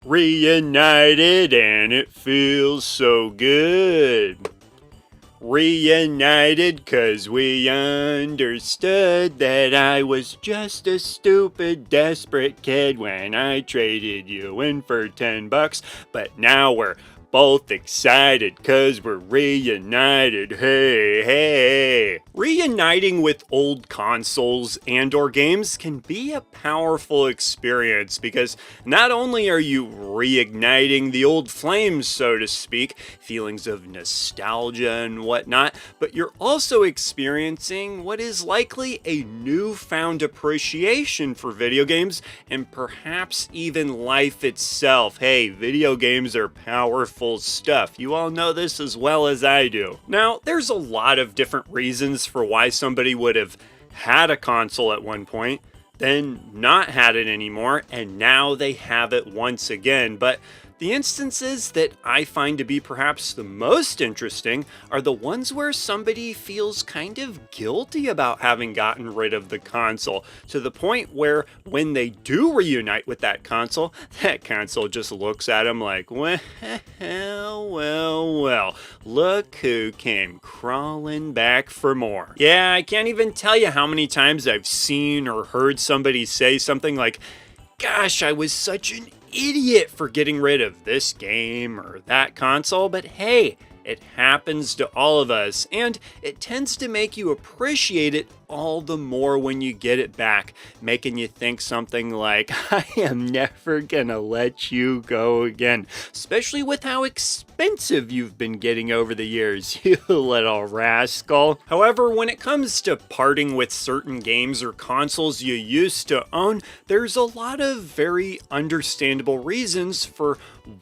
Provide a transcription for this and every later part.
Reunited and it feels so good. Reunited 'cause we understood that I was just a stupid, desperate kid when I traded you in for $10. But now we're both excited 'cause we're reunited. Hey, hey. Reuniting with old consoles and or games can be a powerful experience because not only are you reigniting the old flames, so to speak, feelings of nostalgia and whatnot, but you're also experiencing what is likely a newfound appreciation for video games and perhaps even life itself. Hey, video games are powerful stuff. You all know this as well as I do. Now, there's a lot of different reasons for why somebody would have had a console at one point, then not had it anymore, and now they have it once again. But the instances that I find to be perhaps the most interesting are the ones where somebody feels kind of guilty about having gotten rid of the console, to the point where when they do reunite with that console just looks at them like, well, look who came crawling back for more. Yeah, I can't even tell you how many times I've seen or heard somebody say something like, gosh, I was such an idiot for getting rid of this game or that console, but hey, it happens to all of us, and it tends to make you appreciate it all the more when you get it back, making you think something like, I am never gonna let you go again, especially with how expensive you've been getting over the years, you little rascal. However, when it comes to parting with certain games or consoles you used to own, there's a lot of very understandable reasons for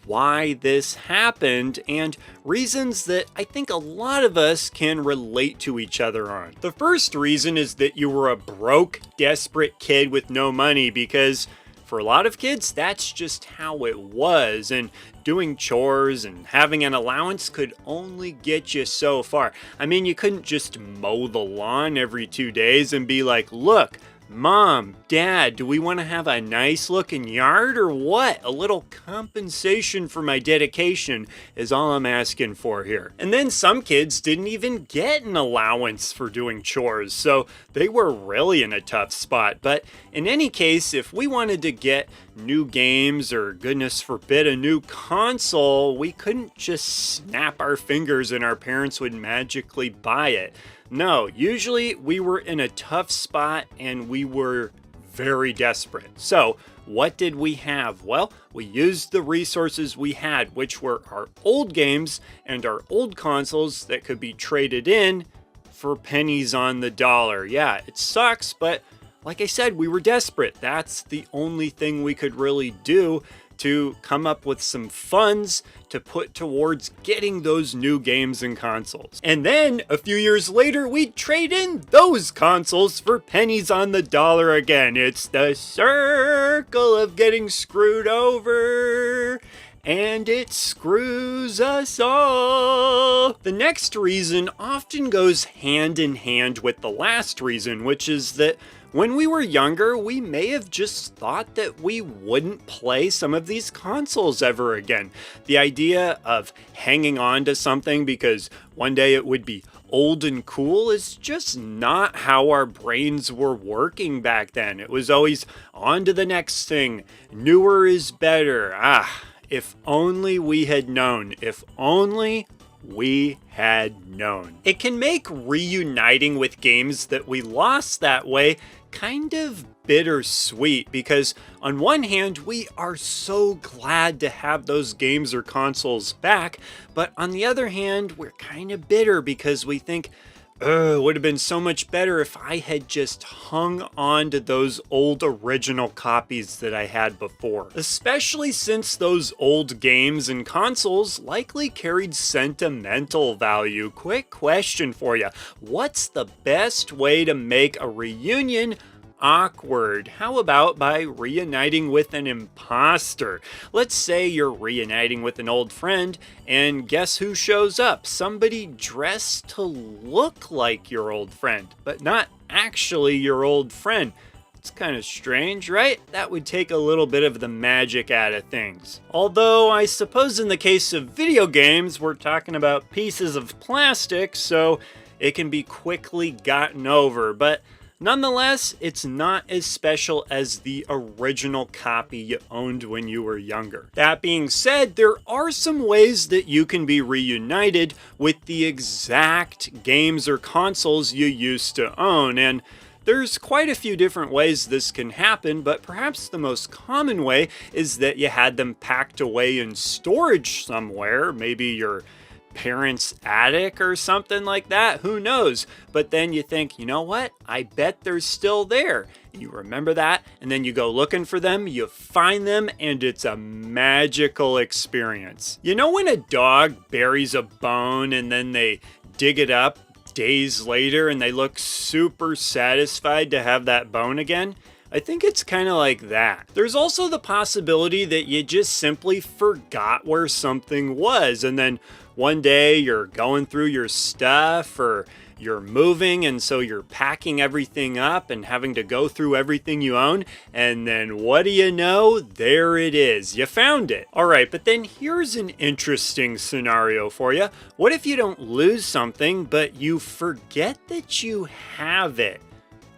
why this happened, and reasons that I think a lot of us can relate to each other on. The first reason is that you were a broke, desperate kid with no money, because for a lot of kids, that's just how it was, and doing chores and having an allowance could only get you so far. I mean, you couldn't just mow the lawn every 2 days and be like, look, Mom, Dad, do we want to have a nice looking yard or what? A little compensation for my dedication is all I'm asking for here. And then some kids didn't even get an allowance for doing chores, so they were really in a tough spot. But in any case, if we wanted to get new games or, goodness forbid, a new console, we couldn't just snap our fingers and our parents would magically buy it. No, usually we were in a tough spot and we were very desperate. So what did we have? Well, we used the resources we had, which were our old games and our old consoles that could be traded in for pennies on the dollar. Yeah, it sucks, but like I said, we were desperate. That's the only thing we could really do to come up with some funds to put towards getting those new games and consoles. And then a few years later, we'd trade in those consoles for pennies on the dollar again. It's the circle of getting screwed over, and it screws us all. The next reason often goes hand in hand with the last reason, which is that when we were younger, we may have just thought that we wouldn't play some of these consoles ever again. The idea of hanging on to something because one day it would be old and cool is just not how our brains were working back then. It was always on to the next thing. Newer is better. If only we had known. If only we had known. It can make reuniting with games that we lost that way kind of bittersweet, because on one hand, we are so glad to have those games or consoles back, but on the other hand, we're kind of bitter because we think, it would have been so much better if I had just hung on to those old original copies that I had before. Especially since those old games and consoles likely carried sentimental value. Quick question for you. What's the best way to make a reunion awkward? How about by reuniting with an imposter? Let's say you're reuniting with an old friend, and guess who shows up? Somebody dressed to look like your old friend, but not actually your old friend. It's kind of strange, right? That would take a little bit of the magic out of things. Although I suppose in the case of video games, we're talking about pieces of plastic, so it can be quickly gotten over. But nonetheless, it's not as special as the original copy you owned when you were younger. That being said, there are some ways that you can be reunited with the exact games or consoles you used to own, and there's quite a few different ways this can happen, but perhaps the most common way is that you had them packed away in storage somewhere, maybe your parents' attic or something like that, who knows? But then you think, you know what? I bet they're still there. You remember that, and then you go looking for them, you find them, and it's a magical experience. You know when a dog buries a bone and then they dig it up days later and they look super satisfied to have that bone again? I think it's kind of like that. There's also the possibility that you just simply forgot where something was, and then one day you're going through your stuff or you're moving, and so you're packing everything up and having to go through everything you own, and then what do you know? There it is. You found it. All right, but then here's an interesting scenario for you. What if you don't lose something, but you forget that you have it?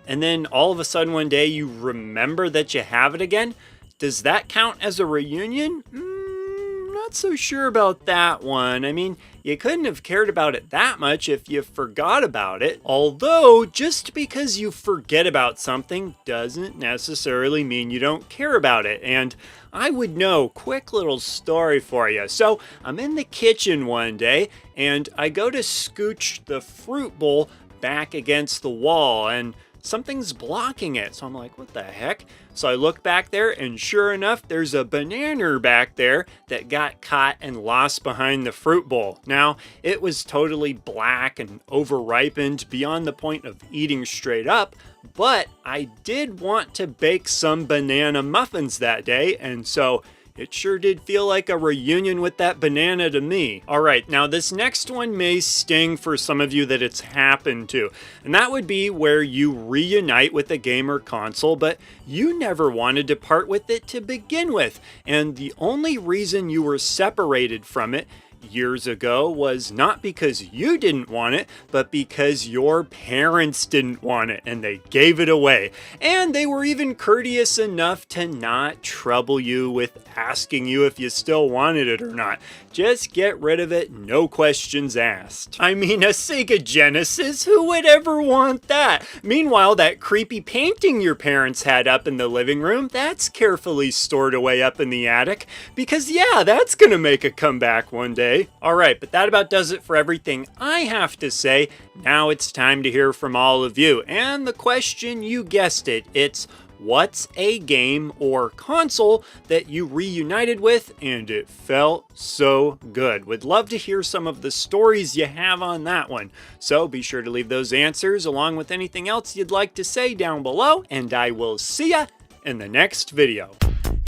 And then all of a sudden one day you remember that you have it again? Does that count as a reunion? Not so sure about that one. I mean, you couldn't have cared about it that much if you forgot about it. Although, just because you forget about something doesn't necessarily mean you don't care about it. And I would know, quick little story for you. So I'm in the kitchen one day and I go to scooch the fruit bowl back against the wall, and something's blocking it. So I'm like, what the heck? So I look back there, and sure enough, there's a banana back there that got caught and lost behind the fruit bowl. Now, it was totally black and overripened beyond the point of eating straight up, but I did want to bake some banana muffins that day, and so it sure did feel like a reunion with that banana to me. All right, now this next one may sting for some of you that it's happened to, and that would be where you reunite with a game or console, but you never wanted to part with it to begin with, and the only reason you were separated from it years ago was not because you didn't want it, but because your parents didn't want it and they gave it away. And they were even courteous enough to not trouble you with asking you if you still wanted it or not. Just get rid of it, no questions asked. I mean, a Sega Genesis, who would ever want that? Meanwhile, that creepy painting your parents had up in the living room, that's carefully stored away up in the attic, because yeah, that's gonna make a comeback one day. All right, but that about does it for everything I have to say. Now it's time to hear from all of you. And the question, you guessed it, it's what's a game or console that you reunited with and it felt so good? Would love to hear some of the stories you have on that one. So be sure to leave those answers along with anything else you'd like to say down below, and I will see ya in the next video.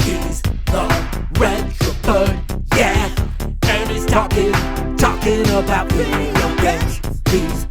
He's the retro bird, yeah. And he's talking about video games. He's